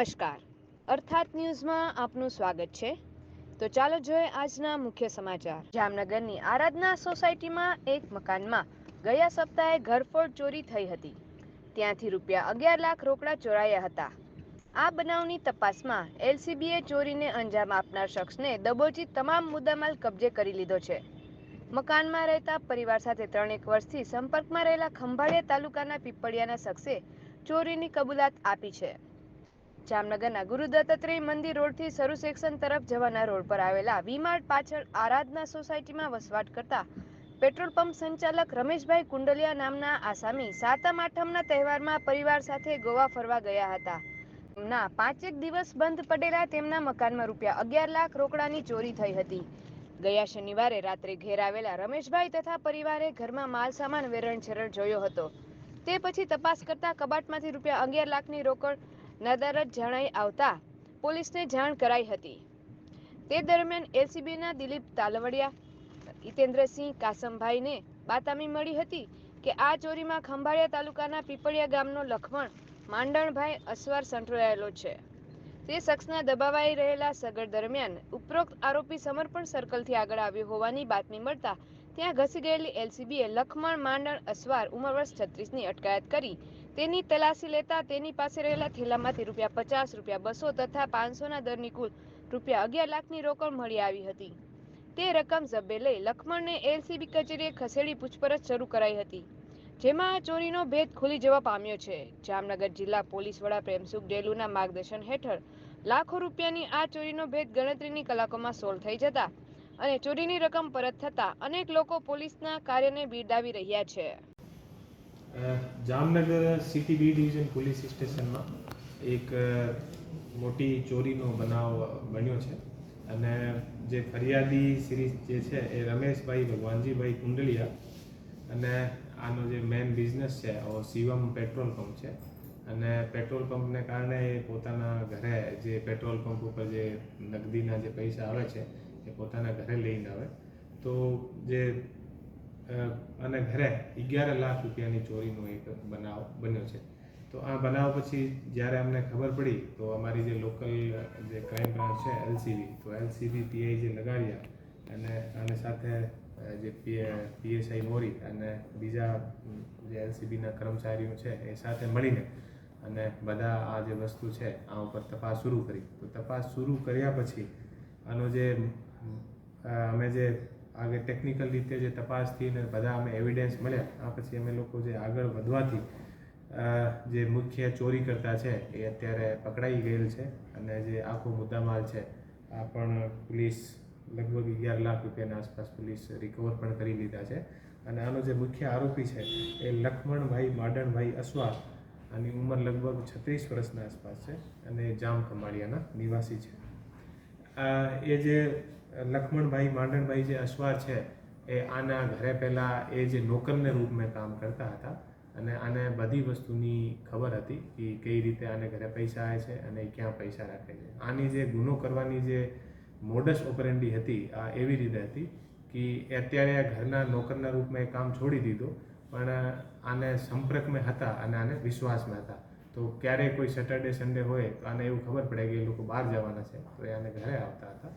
નમસ્કાર, અર્થાત ન્યૂઝમાં આપનું સ્વાગત છે। તો ચાલો જોઈએ આજના મુખ્ય સમાચાર। જામનગરની આરાધના સોસાયટીમાં એક મકાનમાં ગયા સપ્તાહે ઘરફોડ ચોરી થઈ હતી। ત્યાંથી ₹11 લાખ રોકડા ચોરાયા હતા। આ બનાવની તપાસમાં એલસીબીએ ચોરીને અંજામ આપનાર શખ્સને દબોચી તમામ મુદ્દામાલ કબજે કરી લીધો છે। મકાનમાં રહેતા પરિવાર સાથે 3 વર્ષથી સંપર્કમાં રહેલા ખંભાળિયા તાલુકાના પીપળિયાના શખ્સે ચોરીની કબૂલાત આપી છે। જામનગરના ગુરુ દત્તાત્રેય મંદિર રોડથી સરૂ સેક્શન તરફ જવાના રોડ પર આવેલા વી-માર્ટ પાછળ આરાધના સોસાયટીમાં વસવાટ કરતા પેટ્રોલ પંપ સંચાલક રમેશભાઈ કુંડલિયા નામના આસામી સાતમ આઠમના તહેવારમાં પરિવાર સાથે ગોવા ફરવા ગયા હતા। તેમના 5 દિવસ બંધ પડેલા તેમના મકાનમાં ₹11 લાખ રોકડાની ચોરી થઈ હતી। ગયા શનિવારે રાત્રે ઘેર આવેલા રમેશભાઈ તથા પરિવારે ઘરમાં માલ સામાન વેરણ-ઝેરણ જોયો હતો। તે પછી તપાસ કરતા કબાટમાંથી ₹11 લાખની રોકડ નદારદ જણાઈ આવતા પોલીસને જાણ કરાઈ હતી। તે દરમિયાન એલસીબીના દિલીપ તાલવડિયા, હિતેન્દ્રસિંહ કાસમભાઈને બાતમી મળી હતી કે આ ચોરીમાં ખંભાળિયા તાલુકાના પીપળિયા ગામનો લખમણ માંડણભાઈ અસવાર સંડોવાયેલો છે। તે શખ્સના દબાવાઈ રહેલા સગડ દરમિયાન ઉપરોક્ત આરોપી સમર્પણ સર્કલથી આગળ આવ્યો હોવાની બાતમી મળતા ત્યાં ઘસી ગયેલી એલસીબીએ લખમણ માંડણ અસવાર ઉંમર વર્ષ 36ની અટકાયત કરી તેની તલાશી લેતા તેની પાસે રહેલા થેલામાંથી ₹50, ₹200 તથા 500ના દરની કુલ ₹11 લાખની રોકડ મળી આવી હતી। તે રકમ જબ્બે લઈ લખમણને એલસીબી કચેરીએ ખસેડી પૂછપરછ શરૂ કરાઈ હતી, જેમાં આ ચોરીનો ભેદ ખુલી જવા પામ્યો છે। જામનગર જિલ્લા પોલીસ વડા પ્રેમસુખ ડેલુના માર્ગદર્શન હેઠળ લાખો રૂપિયાની આ ચોરીનો ભેદ ગણતરીની કલાકોમાં સોલ્વ થઈ જતા અને ચોરીની રકમ પરત થતા અનેક લોકો પોલીસના કાર્યને બિરદાવી રહ્યા છે। Jamnagar city B division police સ્ટેશનમાં એક મોટી ચોરીનો બનાવ બન્યો છે અને જે ફરિયાદી શ્રી જે છે એ રમેશભાઈ ભગવાનજીભાઈ કુંડલિયા અને આનો જે મેઇન બિઝનેસ છે શિવમ પેટ્રોલ પંપ છે અને પેટ્રોલ પંપને કારણે એ પોતાના ઘરે જે પેટ્રોલ પંપ ઉપર જે નગદીના જે પૈસા આવે છે એ પોતાના ઘરે લઈને આવે તો જે અને ઘરે 11 લાખ રૂપિયાની ચોરીનો એક બનાવ બન્યો છે। તો આ બનાવ પછી જ્યારે અમને ખબર પડી તો અમારી જે લોકલ જે ક્રાઇમ બ્રાન્ચ છે એલસીબી, તો એલસીબી પીઆઈ જે લગાવ્યા અને આની સાથે જે પીએસઆઈ મોરી અને બીજા જે એલસીબીના કર્મચારીઓ છે એ સાથે મળીને અને બધા આ જે વસ્તુ છે આ ઉપર તપાસ શરૂ કરી। તો તપાસ શરૂ કર્યા પછી આનો જે અમે જે આગળ ટેકનિકલ રીતે જે તપાસથી ને બધા અમે એવિડન્સ મળ્યા, આ પછી અમે લોકો જે આગળ વધવાથી જે મુખ્ય ચોરી કરતા છે એ અત્યારે પકડાઈ ગયેલ છે અને જે આખો મુદ્દામાલ છે આ પણ પોલીસ લગભગ 11 લાખ રૂપિયાના આસપાસ પોલીસ રિકવર પણ કરી લીધા છે અને આનો જે મુખ્ય આરોપી છે એ લખમણભાઈ માંડણભાઈ અસવાર, આની ઉંમર લગભગ 36 વર્ષના આસપાસ છે અને જામ ખંભાળિયાના નિવાસી છે। એ જે લખમણભાઈ માંડણભાઈ જે અસવાર છે એ આના ઘરે પહેલાં એ જે નોકરને રૂપમાં કામ કરતા હતા અને આને બધી વસ્તુની ખબર હતી કે કઈ રીતે આને ઘરે પૈસા આવે છે અને ક્યાં પૈસા રાખે છે। આની જે ગુનો કરવાની જે મોડસ ઓપરેન્ડી હતી આ એવી રીતે હતી કે અત્યારે આ ઘરના નોકરના રૂપમાં એ કામ છોડી દીધો પણ આને સંપર્કમાં હતા અને આને વિશ્વાસમાં હતા। તો ક્યારેય કોઈ સેટરડે સન્ડે હોય તો આને એવું ખબર પડે કે એ લોકો બહાર જવાના છે તો એ આને ઘરે આવતા હતા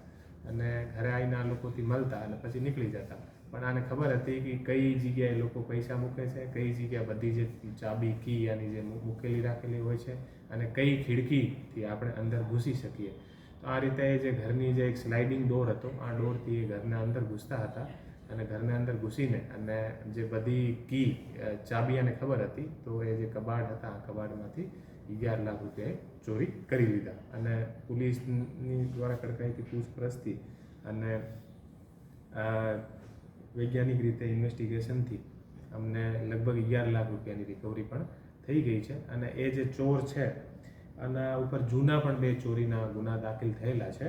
અને ઘરે આવીને આ લોકોથી મળતા અને પછી નીકળી જતા। પણ આને ખબર હતી કે કઈ જગ્યાએ લોકો પૈસા મૂકે છે, કઈ જગ્યાએ બધી જે ચાબી કી આની જે મૂકેલી રાખેલી હોય છે અને કઈ ખિડકીથી આપણે અંદર ઘૂસી શકીએ। તો આ રીતે જે ઘરની જે એક સ્લાઇડિંગ ડોર હતો આ ડોરથી એ ઘરના અંદર ઘૂસતા હતા અને ઘરના અંદર ઘૂસીને અને જે બધી કી ચાબી આને ખબર હતી તો એ જે કબાટ હતા આ કબાટમાંથી 11 લાખ રૂપિયાએ ચોરી કરી લીધા અને પોલીસની દ્વારા કડકાઈથી પૂછપરછથી અને વૈજ્ઞાનિક રીતે ઇન્વેસ્ટિગેશનથી અમને લગભગ 11 લાખ રૂપિયાની રિકવરી પણ થઈ ગઈ છે અને એ જે ચોર છે આના ઉપર જૂના પણ 2 ચોરીના ગુના દાખલ થયેલા છે।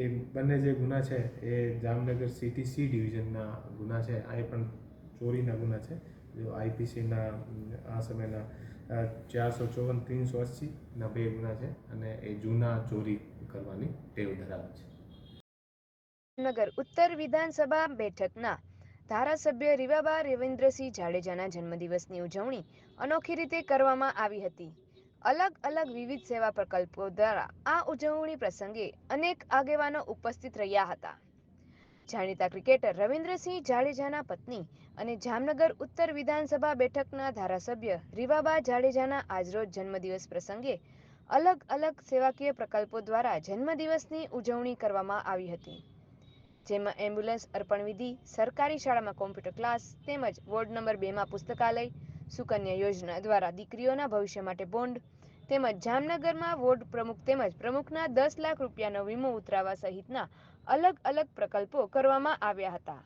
એ બંને જે ગુના છે એ જામનગર સિટી સી ડિવિઝનના ગુના છે। આ પણ ચોરીના ગુના છે જો આઈપીસીના આ સમયના 454-380ના 2 ગુના છે અને એ જૂના ચોરી કરવાની ટેવ ધરાવે છે। નગર ઉત્તર વિધાનસભા બેઠકના ધારાસભ્ય રીવાબા રવિન્દ્રસિંહ જાડેજાના જન્મદિવસની ઉજવણી અનોખી રીતે કરવામાં આવી હતી। અલગ અલગ વિવિધ સેવા પ્રકલ્પો દ્વારા આ ઉજવણી પ્રસંગે અનેક આગેવાનો ઉપસ્થિત રહ્યા હતા. જાણીતા ક્રિકેટર રવિન્દ્રસિંહ જાડેજાના પત્ની અને જામનગર ઉત્તર વિધાનસભા બેઠકના ધારાસભ્ય રીવાબા જાડેજાના આજરોજ જન્મદિવસ પ્રસંગે અલગ અલગ સેવાકીય પ્રકલ્પો દ્વારા જન્મદિવસની ઉજવણી કરવામાં આવી હતી, જેમાં એમ્બ્યુલન્સ અર્પણ વિધિ, સરકારી શાળામાં કોમ્પ્યુટર ક્લાસ તેમજ વોર્ડ નંબર 2માં પુસ્તકાલય, સુકન્યા યોજના દ્વારા દીકરીઓના ભવિષ્ય માટે બોન્ડ તેમજ જામનગરમાં વોર્ડ પ્રમુખ તેમજ પ્રમુખના 10 લાખ રૂપિયાનો વીમો ઉતરાવવા સહિતના અલગ અલગ પ્રકલ્પો કરવામાં આવ્યા હતા.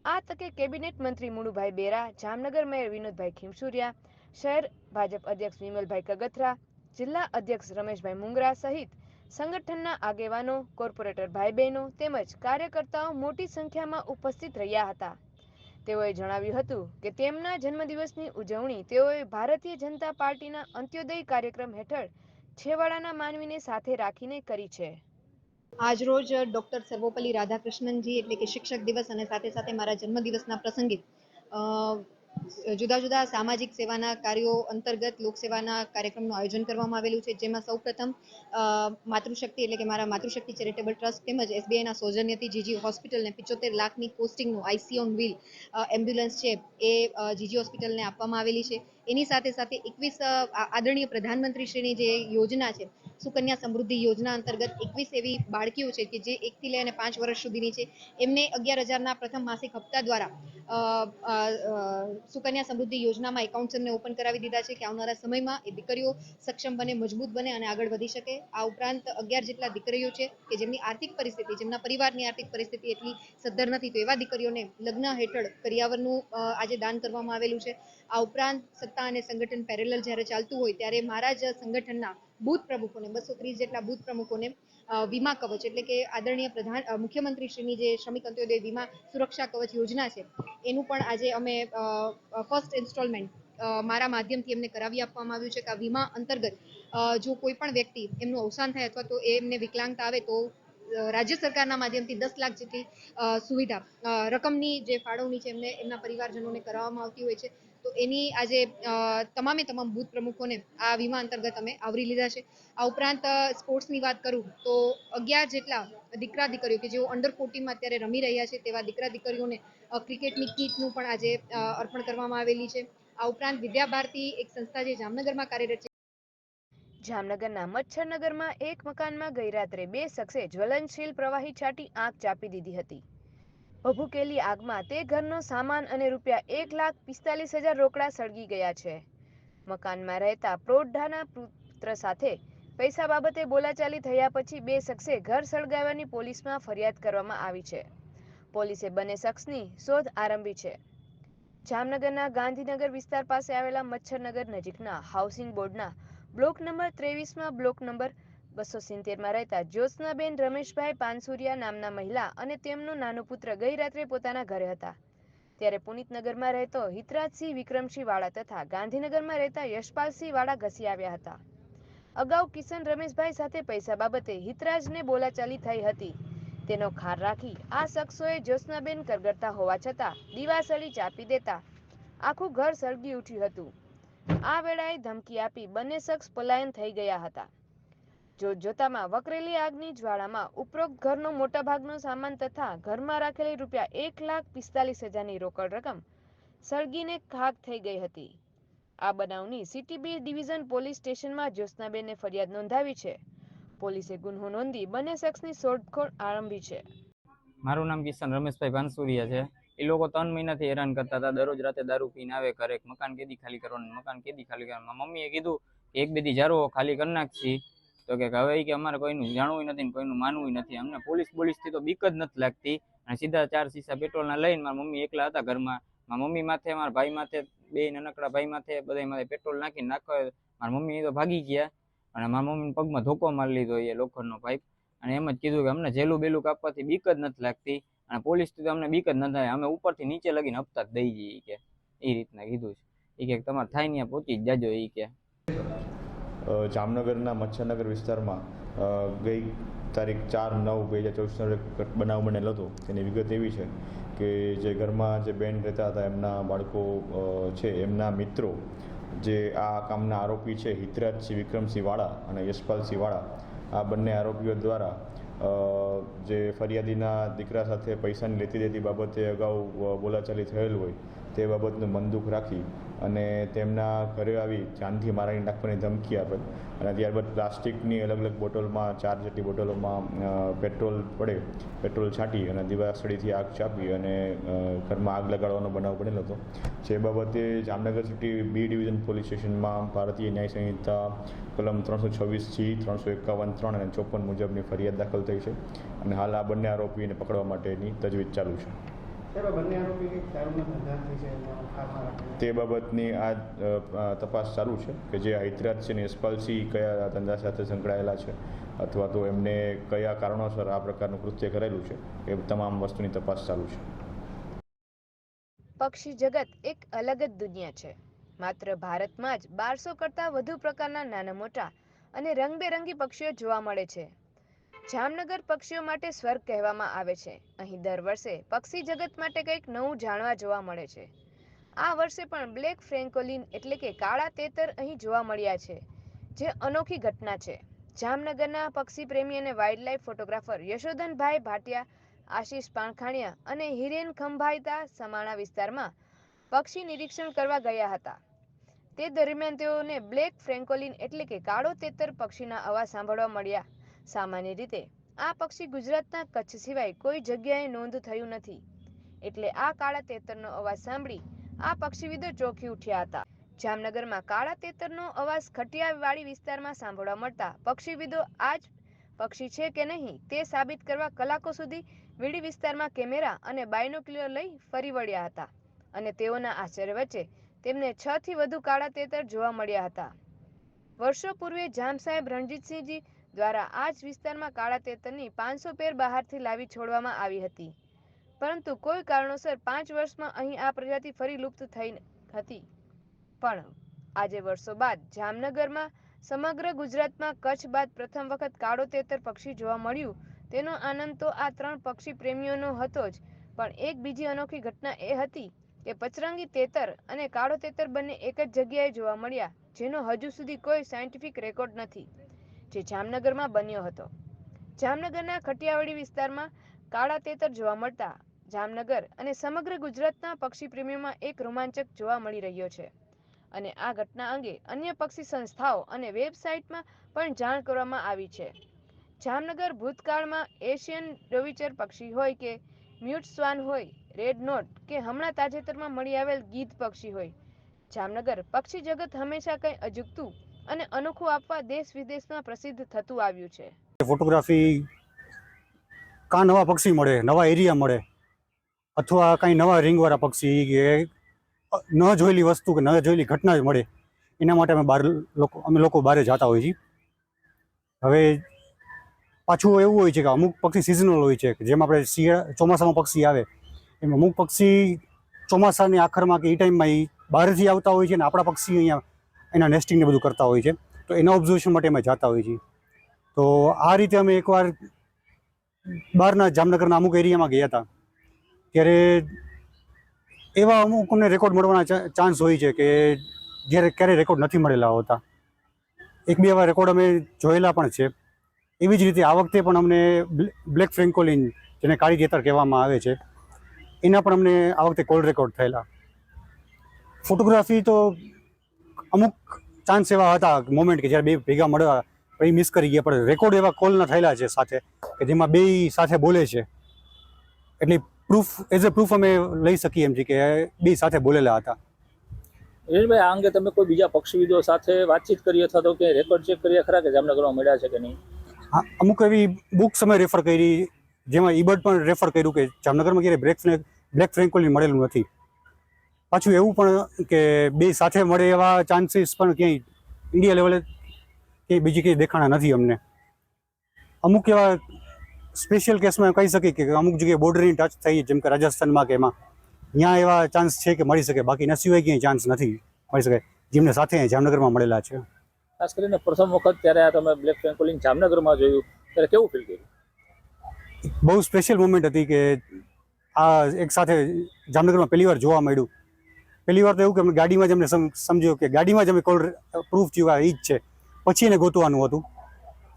આ તકે કેબિનેટ મંત્રી મુળુભાઈ બેરા, જામનગર મેયર વિનોદભાઈ ખીમસુરિયા, શહેર ભાજપ અધ્યક્ષ વિમલભાઈ કગથરા, જિલ્લા અધ્યક્ષ રમેશભાઈ મુંગરા સહિત સંગઠનના આગેવાનો, કોર્પોરેટર ભાઈ બહેનો તેમજ કાર્યકર્તાઓ મોટી સંખ્યામાં ઉપસ્થિત રહ્યા હતા. તેઓએ જણાવ્યું હતું કે તેમના જન્મદિવસની ઉજવણી તેઓએ ભારતીય જનતા પાર્ટીના અંત્યોદય કાર્યક્રમ હેઠળ છેવાડાના માનવીને સાથે રાખીને કરી છે. આજરોજ ડૉક્ટર સર્વપલ્લી રાધાકૃષ્ણનજી એટલે કે શિક્ષક દિવસ અને સાથે સાથે મારા જન્મદિવસના પ્રસંગે જુદા જુદા સામાજિક સેવાના કાર્યો અંતર્ગત લોકસેવાના કાર્યક્રમનું આયોજન કરવામાં આવેલું છે, જેમાં સૌપ્રથમ માતૃશક્તિ એટલે કે મારા માતૃશક્તિ ચેરિટેબલ ટ્રસ્ટ તેમજ એસબીઆઈના સૌજન્યથી જીજી હોસ્પિટલને 75 લાખની કોસ્ટિંગનું આઈસી ઓન વ્હીલ એમ્બ્યુલન્સ છે એ જીજી હોસ્પિટલને આપવામાં આવેલી છે. એની સાથે સાથે 21 આદરણીય પ્રધાનમંત્રીશ્રીની જે યોજના છે સુકન્યા સમૃદ્ધિ યોજના અંતર્ગત 21 એવી બાળકીઓ છે કે જે 1 થી લઈને 5 વર્ષ સુધીની છે, એમને 11,000ના પ્રથમ માસિક હપ્તા દ્વારા સુકન્યા સમૃદ્ધિ યોજનામાં એકાઉન્ટ્સ એમને ઓપન કરાવી દીધા છે કે આવનારા સમયમાં એ દીકરીઓ સક્ષમ બને, મજબૂત બને અને આગળ વધી શકે. આ ઉપરાંત 11 જેટલા દીકરીઓ છે કે જેમની આર્થિક પરિસ્થિતિ, જેમના પરિવારની આર્થિક પરિસ્થિતિ એટલી સદ્ધર નથી, તો એવા દીકરીઓને લગ્ન હેઠળ કરિયાવરનું આજે દાન કરવામાં આવેલું છે. આ ઉપરાંત સત્તા અને સંગઠન પેરેલલ જ્યારે ચાલતું હોય ત્યારે મારા જ સંગઠનના બૂથ પ્રમુખોને 230 જેટલા બૂથ પ્રમુખોને વીમા કવચ એટલે કે આદરણીય મુખ્યમંત્રીશ્રીની જે શ્રમિક અંત્યોદય વીમા સુરક્ષા કવચ યોજના છે એનું પણ આજે અમે ફર્સ્ટ ઇન્સ્ટોલમેન્ટ મારા માધ્યમથી એમને કરાવી આપવામાં આવ્યું છે કે આ વીમા અંતર્ગત જો કોઈ પણ વ્યક્તિ એમનું અવસાન થાય અથવા તો એમને વિકલાંગતા આવે તો રાજ્ય સરકારના માધ્યમથી 10 લાખ જેટલી સુવિધા રકમની જે ફાળવણી છે એમને એમના પરિવારજનોને કરાવવામાં આવતી હોય છે. તો એની આજે તમામે તમામ બૂથ પ્રમુખોને આ વીમા અંતર્ગત અમે આવરી લીધા છે. આ ઉપરાંત સ્પોર્ટ્સની વાત કરું તો 11 જેટલા દીકરા દીકરીઓ કે જેઓ અંડર 14માં અત્યારે રમી રહ્યા છે તેવા દીકરા દીકરીઓને ક્રિકેટની કીટનું પણ આજે અર્પણ કરવામાં આવેલી છે. આ ઉપરાંત વિદ્યા ભારતી એક સંસ્થા જે જામનગરમાં કાર્યરત છે. જામનગરના મચ્છરનગરમાં એક મકાનમાં ગઈ રાત્રે 2 શખ્સે જ્વલનશીલ પ્રવાહી છાંટી આગ ચાપી દીધી હતી. ભભૂકેલી આગમાં તે ઘરનો સામાન અને ₹1,45,000 રોકડા સળગી ગયા છે. મકાનમાં રહેતા પ્રૌઢાના પુત્ર સાથે પૈસા બાબતે બોલાચાલી થયા પછી 2 શખ્સે ઘર સળગાવવાની પોલીસમાં ફરિયાદ કરવામાં આવી છે. પોલીસે બંને શખ્સની શોધ આરંભી છે. જામનગરના ગાંધીનગર વિસ્તાર પાસે આવેલા મચ્છરનગર નજીકના હાઉસિંગ બોર્ડના બ્લોક નંબર 23માં બ્લોક નંબર 270માં રહેતા જ્યોત્સનાબેન રમેશભાઈ પાનસુરિયા નામના મહિલા અને તેમનો નાનો પુત્ર ગઈ રાત્રે પોતાના ઘરે હતા, ત્યારે પુનિતનગરમાં રહેતો હિતરાજસિંહ વિક્રમસિંહ વાળા તથા ગાંધીનગરમાં રહેતા યશપાલસિંહ વાળા ઘસી આવ્યા હતા. અગાઉ કિશન રમેશભાઈ સાથે પૈસા બાબતે હિતરાજને બોલાચાલી થઈ હતી, તેનો ખાર રાખી આ શખ્સોએ જ્યોત્સનાબેન કરગરતા હોવા છતાં દીવાસળી ચાપી દેતા આખું ઘર સળગી ઉઠ્યું હતું. આ વેળાએ ધમકી આપી બંને શખ્સ પલાયન થઈ ગયા હતા. જોતજોતામાં વકરેલી આગની જ્વાળામાં ઉપરોક્ત ઘરનો મોટાભાગનો સામાન તથા ઘરમાં રાખેલી ₹1,45,000ની રોકડ રકમ સળગીને ખાક થઈ ગઈ હતી. આ બનાવની સિટી બી ડિવિઝન પોલીસ સ્ટેશનમાં જ્યોત્સનાબેને ફરિયાદ નોંધાવી છે. પોલીસે ગુન્હો નોંધી બંને શખ્સની શોધખોળ આરંભી છે. મારું નામ કિશન રમેશભાઈ ભાનસુરિયા છે. એ લોકો 3 મહિનાથી હેરાન કરતા હતા. દરરોજ રાતે દારૂ પીને આવે ઘરે, મકાન કેદી ખાલી કરવાનું, મકાન કેદી ખાલી કરવાનું. મમ્મીએ કીધું કે 1-2 દી જારો ખાલી કરી નાખશી, તો કે હવે કે અમારે કોઈનું જાણવું નથી ને કોઈનું માનવું નથી. અમને પોલીસથી તો બીક જ નથી લાગતી. અને સીધા 4 શીશા પેટ્રોલના લઈને મારા મમ્મી એકલા હતા ઘરમાં. મારા મમ્મી માથે, મારા ભાઈ માથે, 2 નાનકડા ભાઈ માથે, બધા માથે પેટ્રોલ નાખીને નાખવા. મારા મમ્મી તો ભાગી ગયા અને મારા મમ્મીને પગમાં ધોકો મારી લીધો એ લોખંડનો પાઇપ. અને એમ જ કીધું કે અમને જેલું બેલું કાપવાથી બીક જ નથી લાગતી અને પોલીસથી તો અમને બીક જ ન થાય, અમે ઉપરથી નીચે લગીને હપ્તા જ દઈ જઈએ કે એ રીતના કીધું છે. એ કે તમારે થાય ત્યાં પહોંચી જ જાજો. એ કે જામનગરના મચ્છરનગર વિસ્તારમાં ગઈ તારીખ 4/9/2024 બનાવ બનેલો હતો. તેની વિગત એવી છે કે જે ઘરમાં જે બેન રહેતા હતા એમના બાળકો છે એમના મિત્રો જે આ કામના આરોપી છે હિતરાજસિંહ વિક્રમસિંહ વાળા અને યશપાલસિંહ વાળા, આ બંને આરોપીઓ દ્વારા જે ફરિયાદીના દીકરા સાથે પૈસાની લેતી દેતી બાબતે અગાઉ બોલાચાલી થયેલ હોય તે બાબતનું મનદુખ રાખી અને તેમના ઘરે આવી જાનથી મારી નાખવાની ધમકી આપેલ અને ત્યારબાદ પ્લાસ્ટિકની અલગ અલગ બોટલોમાં 4 જેટલી બોટલોમાં પેટ્રોલ છાંટી અને દિવાસળીથી આગ ચાપી અને ઘરમાં આગ લગાડવાનો બનાવ બનેલો હતો. જે બાબતે Jamnagar city B division police સ્ટેશનમાં ભારતીય ન્યાય સંહિતા કલમ 326G, 351(3) અને 54 મુજબની ફરિયાદ દાખલ થઈ છે અને હાલ આ બંને આરોપીને પકડવા માટેની તજવીજ ચાલુ છે. તે બાબતની આ તપાસ ચાલુ છે કે જે હિતરાજસિંહ અને યશપાલસિંહ કયા ધંધા સાથે સંકળાયેલા છે અથવા તો એમને કયા કારણોસર આ પ્રકારનું કૃત્ય કરેલું છે એ તમામ વસ્તુની તપાસ ચાલુ છે. પક્ષી જગત એક અલગ જ દુનિયા છે. માત્ર ભારતમાં જ 1200 કરતાં વધુ પ્રકારના નાના મોટા અને રંગબેરંગી પક્ષીઓ જોવા મળે છે. જામનગર પક્ષીઓ માટે સ્વર્ગ કહેવામાં આવે છે. અહીં દર વર્ષે પક્ષી જગત માટે કંઈક નવું જાણવા જોવા મળે છે. આ વર્ષે પણ બ્લેક ફ્રેન્કોલિન એટલે કે કાળા તેતર અહીં જોવા મળ્યા છે, જે અનોખી ઘટના છે. જામનગરના પક્ષી પ્રેમી અને વાઇલ્ડલાઇફ ફોટોગ્રાફર યશોધનભાઈ ભાટિયા, આશીષ પાણખાણિયા અને હિરેન ખંભાઈતા સમાણા વિસ્તારમાં પક્ષી નિરીક્ષણ કરવા ગયા હતા. તે દરમિયાન તેઓને બ્લેક ફ્રેન્કોલિન એટલે કે કાળો તેતર પક્ષીના અવાજ સાંભળવા મળ્યા. સામાન્ય રીતે આ પક્ષી ગુજરાતના કચ્છ સિવાય કોઈ જગ્યાએ નોંધ થયું નથી, એટલે આ કાળા તેતરનો અવાજ સાંભળી આ પક્ષીવિદો ચોંકી ઉઠ્યા હતા. જામનગરમાં કાળા તેતરનો અવાજ ખટિયાવાડી વિસ્તારમાં સાંભળવા મળતા પક્ષીવિદો આ જ પક્ષી છે કે નહીં તે સાબિત કરવા કલાકો સુધી વીડી વિસ્તારમાં કેમેરા અને બાયનોક્યુલર લઈ ફરી વળ્યા હતા અને તેઓના આશ્ચર્ય વચ્ચે તેમને 6 થી વધુ કાળા તેતર જોવા મળ્યા હતા. વર્ષો પૂર્વે જામ સાહેબ રણજીતસિંહજી દ્વારા આ જ વિસ્તારમાં કાળા તેતરની 500 પેર બહારથી લાવી છોડવામાં આવી હતી, પરંતુ કોઈ કારણોસર 5 વર્ષમાં અહીં આ પ્રજાતિ ફરી લુપ્ત થઈ હતી. પણ આજે વર્ષો બાદ જામનગરમાં સમગ્ર ગુજરાતમાં કચ્છ બાદ પ્રથમ વખત કાળો તેતર પક્ષી જોવા મળ્યું તેનો આનંદ તો આ 3 પક્ષી પ્રેમીઓનો હતો જ, પણ એક બીજી અનોખી ઘટના એ હતી કે પચરંગી તેતર અને કાળો તેતર બંને એક જ જગ્યાએ જોવા મળ્યા, જેનો હજુ સુધી કોઈ સાયન્ટિફિક રેકોર્ડ નથી, જે જામનગરમાં બન્યો હતો. જામનગરના ખટિયાવાડી વિસ્તારમાં કાળા તેતર જોવા મળતા જામનગર અને સમગ્ર ગુજરાતના પક્ષી પ્રેમીઓમાં એક રોમાંચક જોવા મળી રહ્યો છે અને આ ઘટના અંગે અન્ય પક્ષી સંસ્થાઓ અને વેબસાઇટમાં પણ જાણ કરવામાં આવી છે. જામનગર ભૂતકાળમાં એશિયન રવિચર પક્ષી હોય કે મ્યુટ શ્વાન હોય, રેડ નોટ કે હમણાં તાજેતરમાં મળી આવેલ ગીધ પક્ષી હોય, જામનગર પક્ષી જગત હંમેશા કંઈ અજુગતું અને અનોખું આપવા દેશ વિદેશમાં પ્રસિદ્ધ થતું આવ્યું છે. ફોટોગ્રાફી કાં નવા પક્ષી મળે, નવા એરિયા મળે અથવા કાંઈ નવા રીંગવાળા પક્ષી કે ન જોયેલી વસ્તુ કે ન જોયેલી ઘટના જ મળે, એના માટે અમે લોકો બહાર જતા હોઈએ છીએ. હવે પાછું એવું હોય છે કે અમુક પક્ષી સિઝનલ હોય છે, જેમ આપણે ચોમાસામાં પક્ષી આવે એમાં અમુક પક્ષી ચોમાસાની આખરમાં કે એ ટાઈમમાં એ બહારથી આવતા હોય છે અને આપણા પક્ષી અહીંયા એના નેસ્ટિંગને બધું કરતા હોય છે, તો એના ઓબ્ઝર્વેશન માટે અમે જતા હોઈએ છીએ. તો આ રીતે અમે એકવાર બહારના જામનગરના અમુક એરિયામાં ગયા હતા, ત્યારે એવા અમુકને રેકોર્ડ મળવાના ચાન્સ હોય છે કે જ્યારે ક્યારેય રેકોર્ડ નથી મળેલા હોતા. 1-2 એવા રેકોર્ડ અમે જોયેલા પણ છે. એવી જ રીતે આ વખતે પણ અમને બ્લેક ફ્રેન્કોલિન, જેને કાળી તેતર કહેવામાં આવે છે, એના પણ અમને આ વખતે કોલ રેકોર્ડ થયેલા. ફોટોગ્રાફી તો અમુક ચાન્સ એવા હતા મોમેન્ટ કે જ્યારે બે ભેગા મળવા પછી મિસ કરી ગયા, પણ રેકોર્ડ એવા કોલના થયેલા છે સાથે કે જેમાં બે સાથે બોલે છે, એટલે એઝ અ પ્રૂફ અમે લઈ શકીએ એમ છે કે બે સાથે બોલેલા હતા. હિરેનભાઈ, આ અંગે તમે કોઈ બીજા પક્ષીવિદો સાથે વાતચીત કરી અથવા તો કે રેકોર્ડ ચેક કર્યા ખરા કે જામનગરમાં મળ્યા છે કે નહીં? હા, અમુક એવી બુક્સ અમે રેફર કરી, જેમાં ઈબર્ડ પણ રેફર કર્યું કે જામનગરમાં ક્યારેય બ્લેક ફ્રેન્કોલિન મળેલું નથી. પાછું એવું પણ કે બે સાથે મળે એવા ચાન્સીસ પણ ક્યાંય ઇન્ડિયા લેવલે કે બીજી કંઈ દેખાણા નથી અમને. અમુક એવા સ્પેશિયલ કેસમાં કહી શકીએ કે અમુક જગ્યાએ બોર્ડરની ટચ થઈ, જેમ કે રાજસ્થાનમાં કે એમાં ત્યાં એવા ચાન્સ છે કે મળી શકે, બાકી એના સિવાય ક્યાંય ચાન્સ નથી મળી શકે જેમને સાથે જામનગરમાં મળેલા છે. ખાસ કરીને પ્રથમ વખત ત્યારે આ તમે બ્લેક ફ્રેન્કોલિન જામનગરમાં જોયું ત્યારે કેવું ફીલ કર્યું? બહુ સ્પેશિયલ મોમેન્ટ હતી કે આ એક સાથે જામનગરમાં પહેલી વાર જોવા મળ્યું. પહેલી વાર તો એવું કે અમે ગાડીમાં જ અમને સમજ્યું કે ગાડીમાં જ અમે કોલ પ્રૂફ થયું આ એ જ છે. પછી એને ગોતવાનું હતું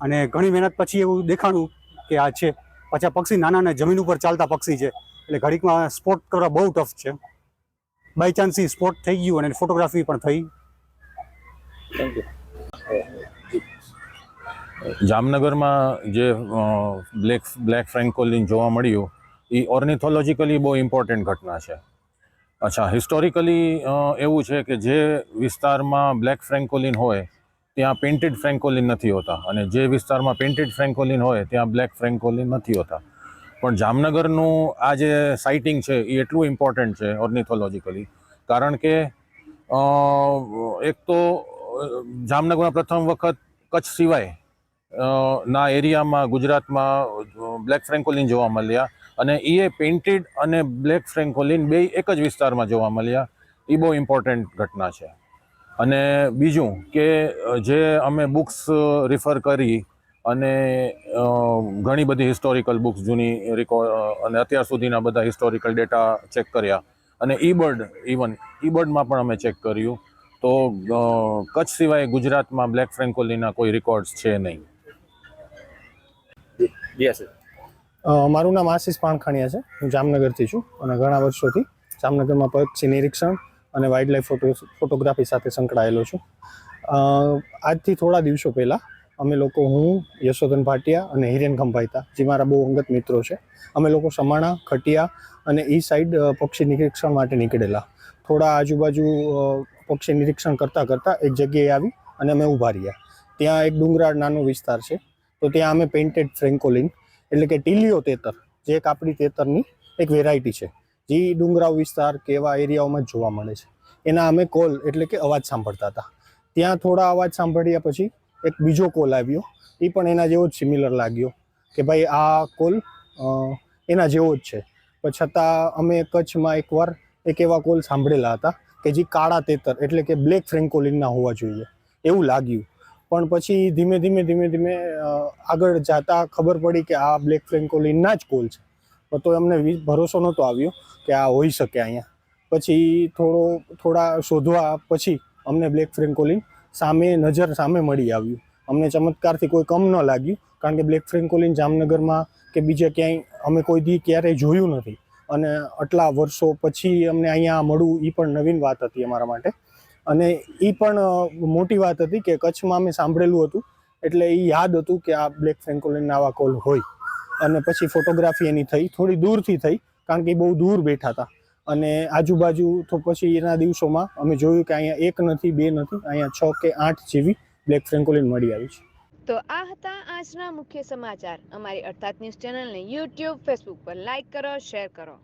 અને ઘણી મહેનત પછી એવું દેખાણું કે આ છે. પછી આ પક્ષી નાના નાના જમીન ઉપર ચાલતા પક્ષી છે એટલે ઘડીકમાં સ્પોટ કરવા બહુ ટફ છે. બાય ચાન્સ એ સ્પોટ થઈ ગયું અને ફોટોગ્રાફી પણ થઈ. Thank you. જામનગરમાં જે બ્લેક ફ્રેન્કોલિન જોવા મળ્યું એ ઓર્નિથોલોજીકલી બહુ ઇમ્પોર્ટન્ટ ઘટના છે. અચ્છા, હિસ્ટોરિકલી એવું છે કે જે વિસ્તારમાં બ્લેક ફ્રેન્કોલિન હોય ત્યાં પેઇન્ટેડ ફ્રેન્કોલિન નથી હોતા અને જે વિસ્તારમાં પેઇન્ટેડ ફ્રેન્કોલિન હોય ત્યાં બ્લેક ફ્રેન્કોલિન નથી હોતા. પણ જામનગરનું આ જે સાઇટિંગ છે એ એટલું ઇમ્પોર્ટન્ટ છે ઓર્નિથોલોજીકલી, કારણ કે એક તો જામનગરમાં પ્રથમ વખત કચ્છ સિવાય ના એરિયામાં ગુજરાતમાં બ્લેક ફ્રેન્કોલિન જોવા મળ્યા અને એ પેઇન્ટેડ અને બ્લેક ફ્રેન્કોલિન બે એક જ વિસ્તારમાં જોવા મળ્યા. એ બહુ ઇમ્પોર્ટન્ટ ઘટના છે. અને બીજું કે જે અમે બુક્સ રિફર કરી અને ઘણી બધી હિસ્ટોરિકલ બુક્સ જૂની અને અત્યાર સુધીના બધા હિસ્ટોરિકલ ડેટા ચેક કર્યા અને ઈબર્ડમાં પણ અમે ચેક કર્યું તો કચ્છ સિવાય ગુજરાતમાં બ્લેક ફ્રેન્કોલિનના કોઈ રેકોર્ડ્સ છે નહીં. મારું નામ આશીષ પાણખાણીયા છે. હું જામનગરથી છું અને ઘણા વર્ષોથી જામનગરમાં પક્ષી નિરીક્ષણ અને વાઇલ્ડ લાઈફ ફોટોગ્રાફી સાથે સંકળાયેલો છું. આજથી થોડા દિવસો પહેલાં અમે લોકો, હું, યશોધન ભાટિયા અને હિરેન ખંભાઈતા, જે મારા બહુ અંગત મિત્રો છે, અમે લોકો સમાણા, ખટિયા અને એ સાઈડ પક્ષી નિરીક્ષણ માટે નીકળેલા. થોડા આજુબાજુ પક્ષી નિરીક્ષણ કરતાં કરતાં એક જગ્યાએ આવી અને અમે ઊભા રહ્યા. ત્યાં એક ડુંગરાળ નાનો વિસ્તાર છે, તો ત્યાં અમે પેઇન્ટેડ ફ્રેન્કોલિન એટલે કે ટીલિયો તેતર, જે એક આપણી તેતરની એક વેરાયટી છે, જે ડુંગરાળ વિસ્તાર કે એવા એરિયાઓમાં જ જોવા મળે છે, એના અમે કોલ એટલે કે અવાજ સાંભળતા હતા. ત્યાં થોડા અવાજ સાંભળ્યા પછી એક બીજો કોલ આવ્યો, એ પણ એના જેવો જ સિમિલર લાગ્યો કે ભાઈ આ કોલ એના જેવો જ છે. પણ છતાં અમે કચ્છમાં એકવાર એક એવા કોલ સાંભળેલા હતા કે જે કાળા તેતર એટલે કે બ્લેક ફ્રેન્કોલિનના હોવા જોઈએ એવું લાગ્યું. પણ પછી ધીમે ધીમે આગળ જતા ખબર પડી કે આ બ્લેક ફ્રેન્કોલિનના જ કોલ છે. તો અમને ભરોસો નહોતો આવ્યો કે આ હોઈ શકે અહીંયા. પછી થોડા શોધવા પછી અમને બ્લેક ફ્રેન્કોલિન નજર સામે મળી આવ્યું. અમને ચમત્કારથી કોઈ કમ ન લાગ્યું, કારણ કે બ્લેક ફ્રેન્કોલિન જામનગરમાં કે બીજે ક્યાંય અમે કોઈ દી ક્યારેય જોયું નથી અને આટલા વર્ષો પછી અમને અહીંયા મળવું એ પણ નવીન વાત હતી અમારા માટે. અને એ પણ મોટી વાત હતી કે કચ્છમાં અમે સાંભળેલું હતું એટલે એ યાદ હતું કે આ બ્લેક ફ્રેન્કોલિનના આવા કોલ હોય. અને પછી ફોટોગ્રાફી એની થઈ, થોડી દૂરથી થઈ, કારણ કે એ બહુ દૂર બેઠા હતા અને આજુબાજુ. તો પછી એના દિવસોમાં અમે જોયું કે અહીંયા એક નથી, બે નથી, અહીંયા 6 કે 8 જેવી બ્લેક ફ્રેન્કોલિન મળી આવી છે. તો આ હતા આજના મુખ્ય સમાચાર. અમારી અર્થાત ન્યૂઝ ચેનલને યુટ્યુબ, ફેસબુક પર લાઇક કરો, શેર કરો.